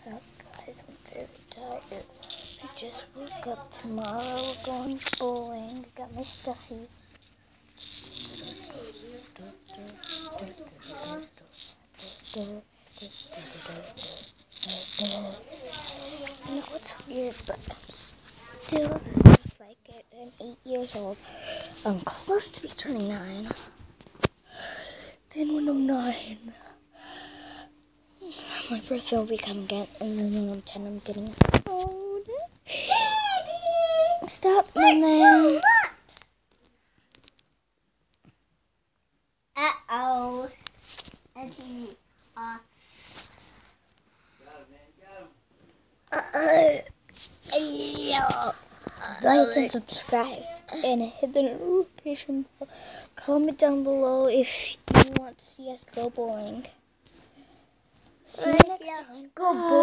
Guys, I'm very tired. I just woke up. Tomorrow we're going bowling. I got my stuffy. I know it's weird, but I'm still just like it. I'm 8 years old. I'm close to be turning 9. Then when I'm 9, my birthday will be coming again, and then when I'm 10, I'm getting a phone. Stop, my man. Uh-oh. Like and subscribe and hit the notification bell. Comment down below if you want to see us go bowling. See you next time. Go bowling.